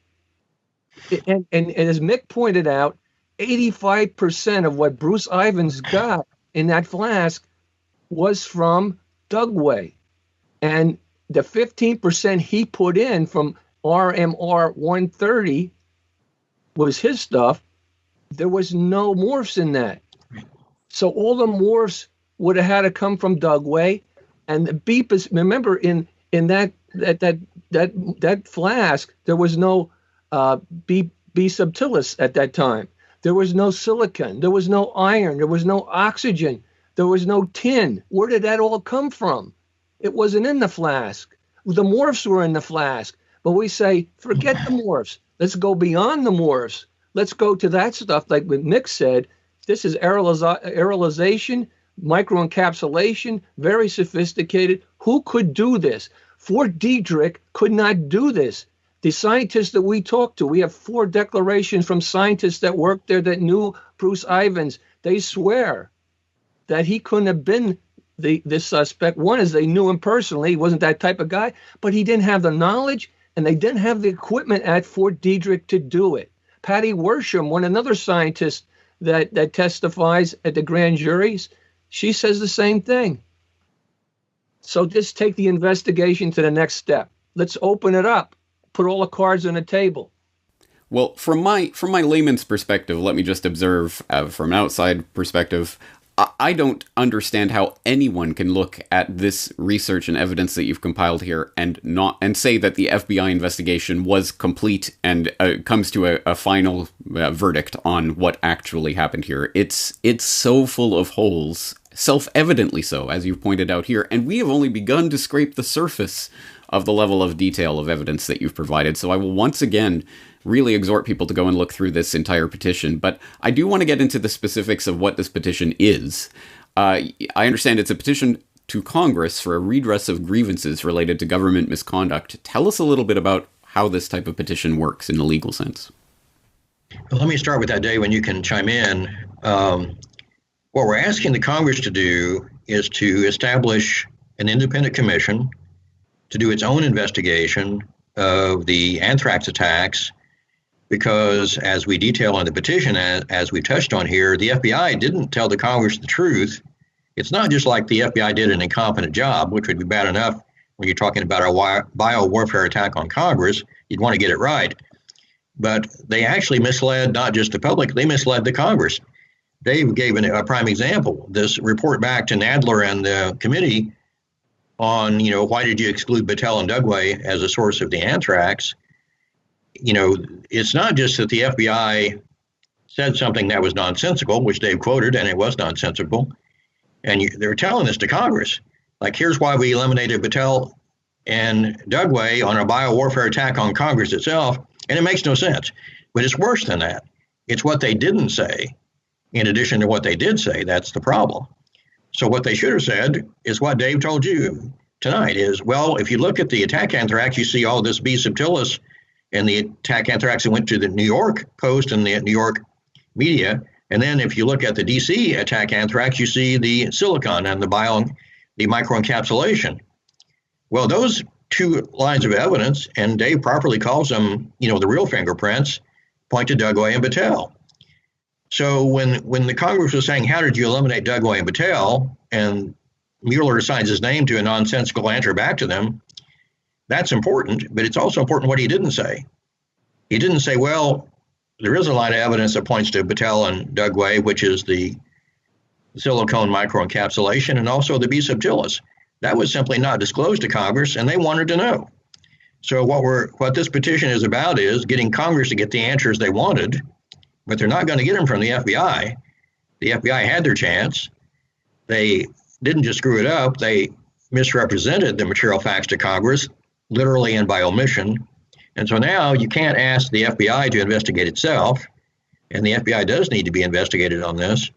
And as Mick pointed out, 85% of what Bruce Ivins got in that flask was from Dugway. And the 15% he put in from RMR 130 was his stuff. There was no morphs in that. So all the morphs would have had to come from Dugway, and the beep is, remember, in that flask there was no B subtilis at that time. There was no silicon, there was no iron, there was no oxygen, there was no tin. Where did that all come from? It wasn't in the flask. The morphs were in the flask. But we say, forget the morphs. Let's go beyond the morphs. Let's go to that stuff, like what Mick said. This is aerolization, microencapsulation, very sophisticated. Who could do this? Fort Detrick could not do this. The scientists that we talked to, we have 4 declarations from scientists that worked there that knew Bruce Ivins. They swear that he couldn't have been this suspect. One is they knew him personally. He wasn't that type of guy, but he didn't have the knowledge and they didn't have the equipment at Fort Detrick to do it. Patty Worsham, another scientist that testifies at the grand juries, she says the same thing. So just take the investigation to the next step. Let's open it up. Put all the cards on the table. Well, from my layman's perspective, let me just observe from an outside perspective, I don't understand how anyone can look at this research and evidence that you've compiled here and say that the FBI investigation was complete and comes to a final verdict on what actually happened here. It's so full of holes, self-evidently so, as you've pointed out here, and we have only begun to scrape the surface of the level of detail of evidence that you've provided. So I will once again really exhort people to go and look through this entire petition. But I do want to get into the specifics of what this petition is. I understand it's a petition to Congress for a redress of grievances related to government misconduct. Tell us a little bit about how this type of petition works in the legal sense. Well, let me start with that, Dave, and you can chime in. What we're asking the Congress to do is to establish an independent commission to do its own investigation of the anthrax attacks, because as we detail in the petition, as we've touched on here, the FBI didn't tell the Congress the truth. It's not just like the FBI did an incompetent job, which would be bad enough when you're talking about a bio-warfare attack on Congress. You'd want to get it right. But they actually misled not just the public, they misled the Congress. Dave gave a prime example. This report back to Nadler and the committee on, why did you exclude Battelle and Dugway as a source of the anthrax? It's not just that the FBI said something that was nonsensical, which Dave quoted, and it was nonsensical. And they're telling this to Congress. Like, here's why we eliminated Battelle and Dugway on a biowarfare attack on Congress itself. And it makes no sense. But it's worse than that. It's what they didn't say, in addition to what they did say. That's the problem. So what they should have said is what Dave told you tonight is, well, if you look at the attack anthrax, you see all this B subtilis and the attack anthrax that went to the New York Post and the New York media. And then if you look at the DC attack anthrax, you see the silicon and the microencapsulation. Well, those 2 lines of evidence, and Dave properly calls them, the real fingerprints, point to Dugway and Battelle. So when the Congress was saying, how did you eliminate Dugway and Battelle, and Mueller assigns his name to a nonsensical answer back to them, that's important, but it's also important what he didn't say. He didn't say, well, there is a line of evidence that points to Battelle and Dugway, which is the silicone microencapsulation and also the B subtilis. That was simply not disclosed to Congress, and they wanted to know. So what this petition is about is getting Congress to get the answers they wanted, but they're not going to get them from the FBI. The FBI had their chance. They didn't just screw it up. They misrepresented the material facts to Congress, literally and by omission. And so now you can't ask the FBI to investigate itself, and the FBI does need to be investigated on this.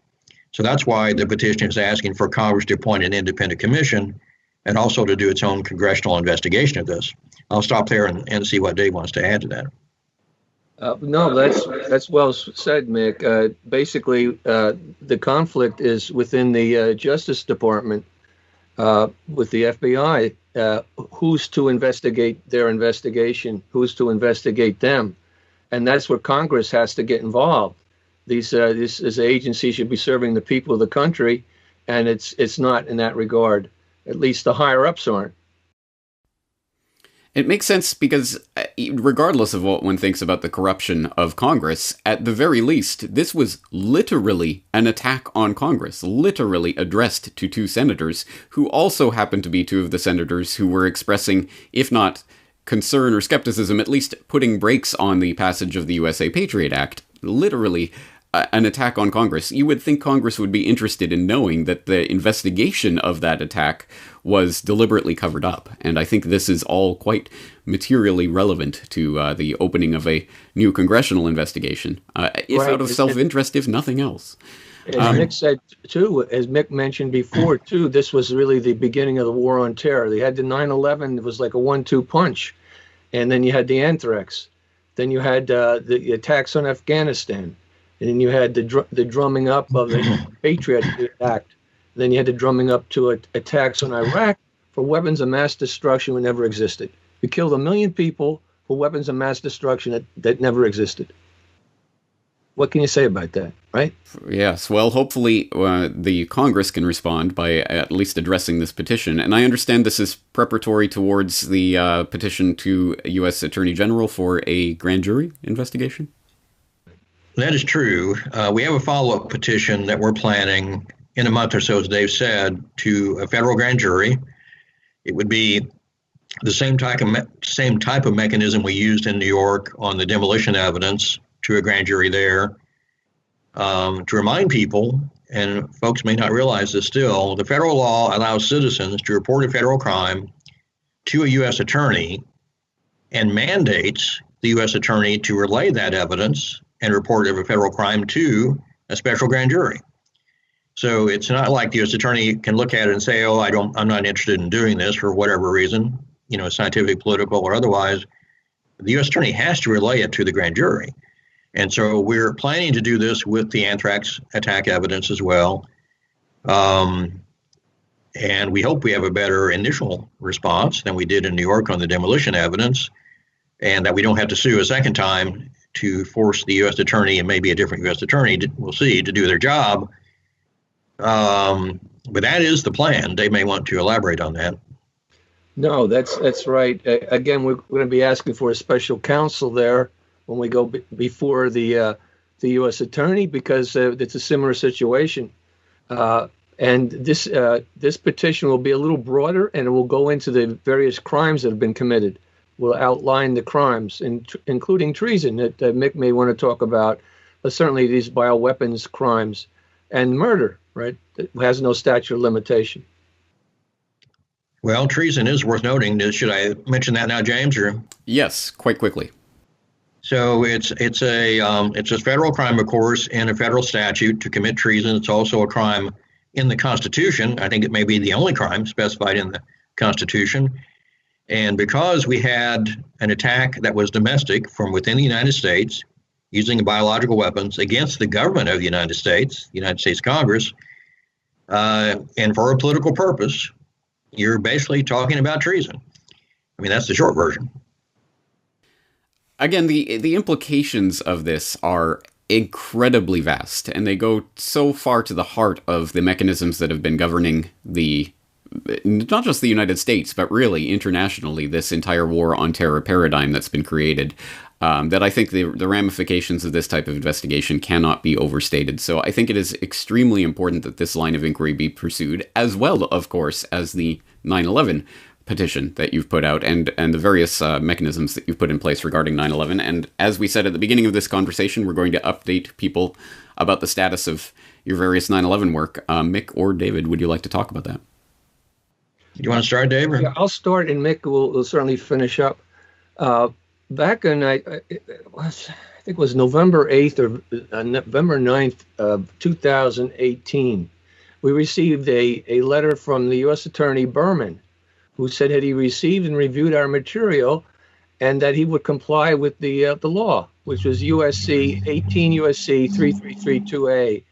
So that's why the petition is asking for Congress to appoint an independent commission and also to do its own congressional investigation of this. I'll stop there and see what Dave wants to add to that. No, that's well said, Mick. Basically, the conflict is within the Justice Department with the FBI. Who's to investigate their investigation? Who's to investigate them? And that's where Congress has to get involved. This agency should be serving the people of the country, and it's not in that regard. At least the higher ups aren't. It makes sense because regardless of what one thinks about the corruption of Congress, at the very least, this was literally an attack on Congress, literally addressed to two senators who also happened to be two of the senators who were expressing, if not concern or skepticism, at least putting brakes on the passage of the USA Patriot Act. Literally an attack on Congress. You would think Congress would be interested in knowing that the investigation of that attack was deliberately covered up. And I think this is all quite materially relevant to the opening of a new congressional investigation, if Right. out of self-interest, if nothing else. As Mick said, too, as Mick mentioned before, too, this was really the beginning of the war on terror. They had the 9/11, it was like a 1-2 punch. And then you had the Anthrax. Then you had the attacks on Afghanistan. And then you had the drumming up of the Patriot Act. Then you had the drumming up to attacks on Iraq for weapons of mass destruction that never existed. You killed 1 million people for weapons of mass destruction that never existed. What can you say about that, right? Yes, well, hopefully the Congress can respond by at least addressing this petition. And I understand this is preparatory towards the petition to U.S. Attorney General for a grand jury investigation? That is true. We have a follow-up petition that we're planning in a month or so, as Dave said, to a federal grand jury. It would be the same type of mechanism we used in New York on the demolition evidence to a grand jury there. To remind people, and folks may not realize this still, the federal law allows citizens to report a federal crime to a U.S. attorney and mandates the U.S. attorney to relay that evidence and report of a federal crime to a special grand jury. So it's not like the U.S. attorney can look at it and say, "Oh, I'm not interested in doing this for whatever reason, scientific, political, or otherwise." The U.S. attorney has to relay it to the grand jury. And so we're planning to do this with the Anthrax attack evidence as well. And we hope we have a better initial response than we did in New York on the demolition evidence, and that we don't have to sue a second time to force the U.S. attorney and maybe a different U.S. attorney, we'll see, to do their job. But that is the plan. They may want to elaborate on that. No, that's right. Again, we're going to be asking for a special counsel there when we go before the U.S. attorney, because it's a similar situation. And this petition will be a little broader, and it will go into the various crimes that have been committed. We'll outline the crimes, including treason that Mick may want to talk about, but certainly these bioweapons crimes and murder, right? It has no statute of limitation. Well, treason is worth noting. Should I mention that now, James? Or? Yes, quite quickly. So it's a federal crime, of course, in a federal statute to commit treason. It's also a crime in the Constitution. I think it may be the only crime specified in the Constitution. And because we had an attack that was domestic from within the United States using biological weapons against the government of the United States Congress, and for a political purpose, you're basically talking about treason. I mean, that's the short version. Again, the implications of this are incredibly vast, and they go so far to the heart of the mechanisms that have been governing not just the United States, but really internationally, this entire war on terror paradigm that's been created, that I think the ramifications of this type of investigation cannot be overstated. So I think it is extremely important that this line of inquiry be pursued, as well, of course, as the 9/11 petition that you've put out and the various mechanisms that you've put in place regarding 9/11. And as we said at the beginning of this conversation, we're going to update people about the status of your various 9/11 work. Mick or David, would you like to talk about that? You want to start, Dave? Or? Yeah, I'll start, and Mick will certainly finish up. Back in, I think it was November 8th or November 9th of 2018, we received a letter from the U.S. Attorney Berman, who said that he received and reviewed our material and that he would comply with the law, which was 18 USC 3332A.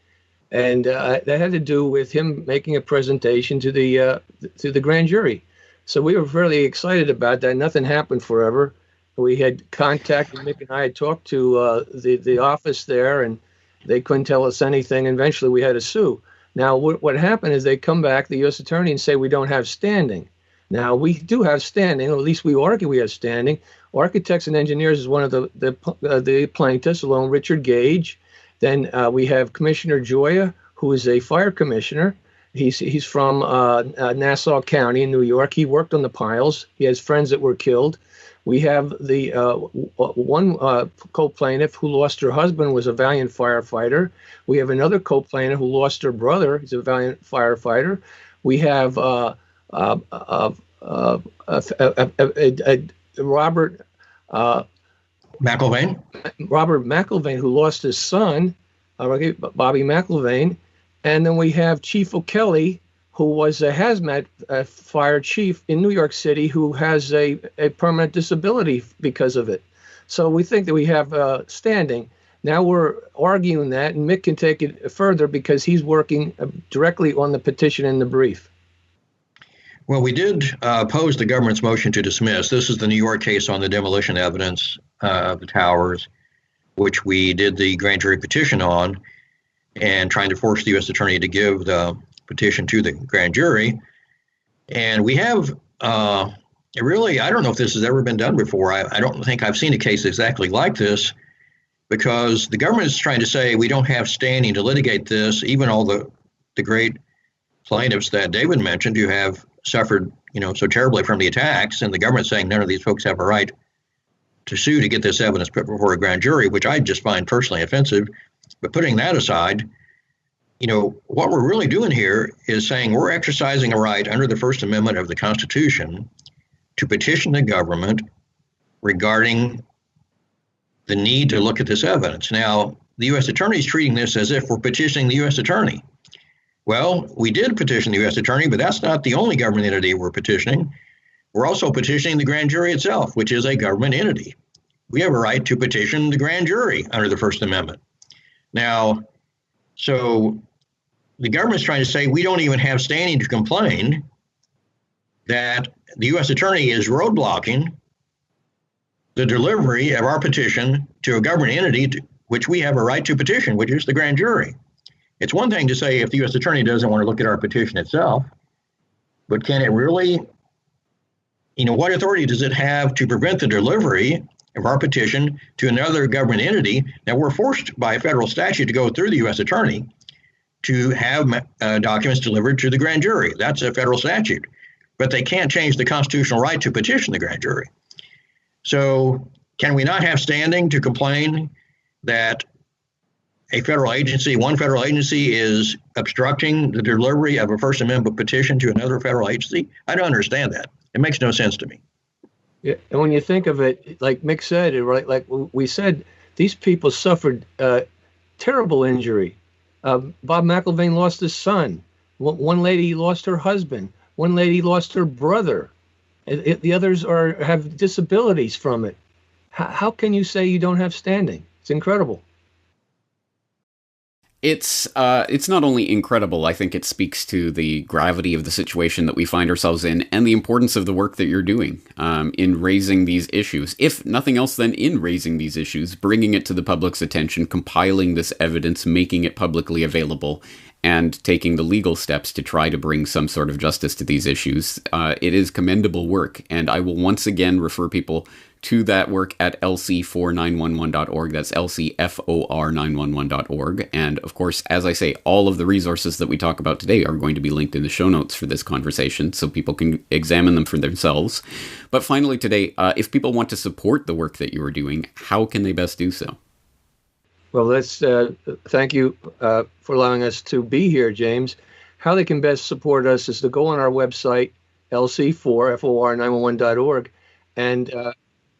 And that had to do with him making a presentation to the grand jury. So we were fairly excited about that. Nothing happened forever. We had contacted, Mick and I had talked to the office there, and they couldn't tell us anything. Eventually, we had to sue. Now, what happened is they come back, the U.S. attorney, and say we don't have standing. Now, we do have standing, or at least we argue we have standing. Architects and engineers is one of the plaintiffs, along with Richard Gage. Then we have Commissioner Joya, who is a fire commissioner. He's from Nassau County in New York. He worked on the piles. He has friends that were killed. We have the one co-plaintiff who lost her husband, was a valiant firefighter. We have another co-plaintiff who lost her brother. He's a valiant firefighter. We have Robert McIlvaine. Robert McIlvaine, who lost his son, Bobby McIlvaine. And then we have Chief O'Kelly, who was a hazmat fire chief in New York City, who has a permanent disability because of it. So we think that we have standing. Now we're arguing that, and Mick can take it further because he's working directly on the petition and the brief. Well, we did oppose the government's motion to dismiss. This is the New York case on the demolition evidence of the towers, which we did the grand jury petition on, and trying to force the U.S. attorney to give the petition to the grand jury. And we have really, I don't know if this has ever been done before. I don't think I've seen a case exactly like this, because the government is trying to say we don't have standing to litigate this, even all the great plaintiffs that David mentioned who have suffered, so terribly from the attacks, and the government saying none of these folks have a right to sue to get this evidence put before a grand jury, which I just find personally offensive. But putting that aside, what we're really doing here is saying we're exercising a right under the First Amendment of the Constitution to petition the government regarding the need to look at this evidence. Now, the U.S. attorney is treating this as if we're petitioning the U.S. attorney. Well, we did petition the U.S. attorney, but that's not the only government entity we're petitioning. We're also petitioning the grand jury itself, which is a government entity. We have a right to petition the grand jury under the First Amendment. Now, so the government's trying to say we don't even have standing to complain that the U.S. attorney is roadblocking the delivery of our petition to a government entity which we have a right to petition, which is the grand jury. It's one thing to say if the U.S. attorney doesn't want to look at our petition itself, but can it really, what authority does it have to prevent the delivery of our petition to another government entity? Now, we're forced by federal statute to go through the U.S. attorney to have documents delivered to the grand jury. That's a federal statute. But they can't change the constitutional right to petition the grand jury. So can we not have standing to complain that one federal agency is obstructing the delivery of a First Amendment petition to another federal agency? I don't understand that. It makes no sense to me. Yeah, and when you think of it, like Mick said, right, like we said, these people suffered terrible injury. Bob McIlvaine lost his son. One lady lost her husband. One lady lost her brother. The others have disabilities from it. How can you say you don't have standing? It's incredible. It's not only incredible, I think it speaks to the gravity of the situation that we find ourselves in and the importance of the work that you're doing in raising these issues. If nothing else, then in raising these issues, bringing it to the public's attention, compiling this evidence, making it publicly available, and taking the legal steps to try to bring some sort of justice to these issues. It is commendable work, and I will once again refer people to that work at lc4911.org. That's lcfor911.org. And of course, as I say, all of the resources that we talk about today are going to be linked in the show notes for this conversation, so people can examine them for themselves. But finally today, if people want to support the work that you are doing, how can they best do so? Well, let's thank you for allowing us to be here, James. How they can best support us is to go on our website, lc4for911.org, and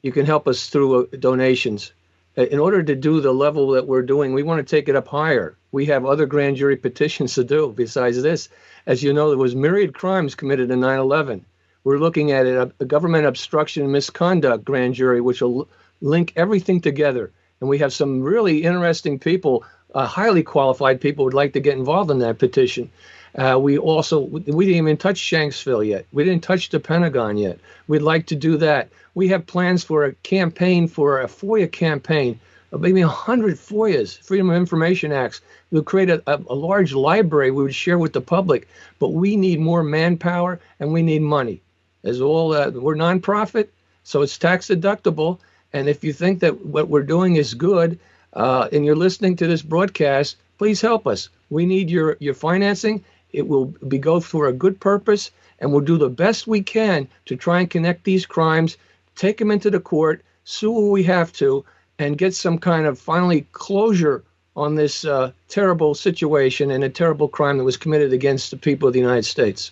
you can help us through donations. In order to do the level that we're doing, we want to take it up higher. We have other grand jury petitions to do besides this. As you know, there was myriad crimes committed in 9/11. We're looking at a government obstruction and misconduct grand jury, which will link everything together. And we have some really interesting people, highly qualified people would like to get involved in that petition. We didn't even touch Shanksville yet. We didn't touch the Pentagon yet. We'd like to do that. We have plans for a campaign, for a FOIA campaign, of maybe 100 FOIAs, Freedom of Information Acts. We'll create a large library we would share with the public, but we need more manpower and we need money. as all we're nonprofit, so it's tax deductible. And if you think that what we're doing is good, and you're listening to this broadcast, please help us. We need your financing. It will go for a good purpose, and we'll do the best we can to try and connect these crimes, take them into the court, sue who we have to, and get some kind of finally closure on this terrible situation and a terrible crime that was committed against the people of the United States.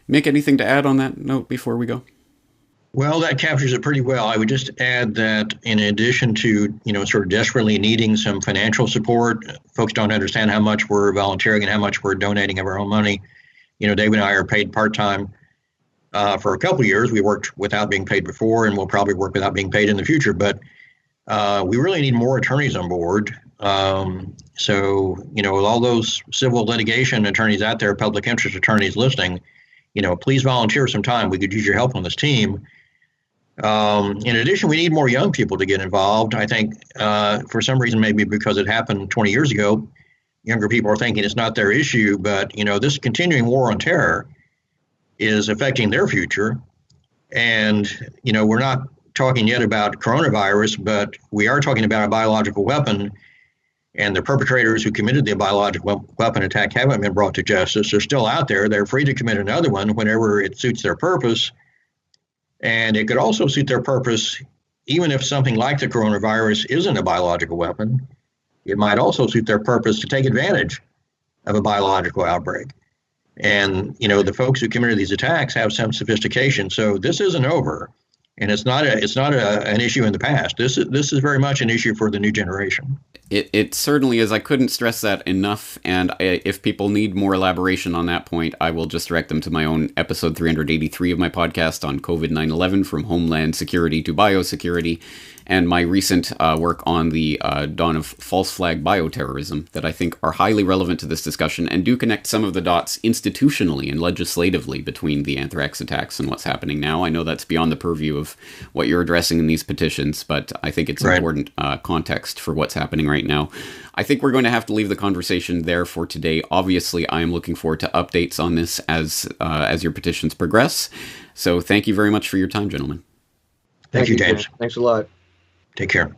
Mick, anything to add on that note before we go? Well, that captures it pretty well. I would just add that in addition to, sort of desperately needing some financial support, folks don't understand how much we're volunteering and how much we're donating of our own money. Dave and I are paid part-time for a couple of years. We worked without being paid before, and we'll probably work without being paid in the future. But we really need more attorneys on board. So, with all those civil litigation attorneys out there, public interest attorneys listening, please volunteer some time. We could use your help on this team. In addition, we need more young people to get involved. I think for some reason, maybe because it happened 20 years ago, younger people are thinking it's not their issue. But, this continuing war on terror is affecting their future. And, we're not talking yet about coronavirus, but we are talking about a biological weapon. And the perpetrators who committed the biological weapon attack haven't been brought to justice. They're still out there. They're free to commit another one whenever it suits their purpose. And it could also suit their purpose, even if something like the coronavirus isn't a biological weapon. It might also suit their purpose to take advantage of a biological outbreak. And, the folks who committed these attacks have some sophistication. So this isn't over. And it's not an issue in the past. This is very much an issue for the new generation. It certainly is. I couldn't stress that enough. And if people need more elaboration on that point, I will just direct them to my own episode 383 of my podcast on COVID-9/11, from Homeland Security to Biosecurity, and my recent work on the dawn of false flag bioterrorism that I think are highly relevant to this discussion and do connect some of the dots institutionally and legislatively between the anthrax attacks and what's happening now. I know that's beyond the purview of what you're addressing in these petitions, but I think it's important context for what's happening right now. I think we're going to have to leave the conversation there for today. Obviously, I am looking forward to updates on this as your petitions progress. So thank you very much for your time, gentlemen. Thank you, James. Thanks a lot. Take care.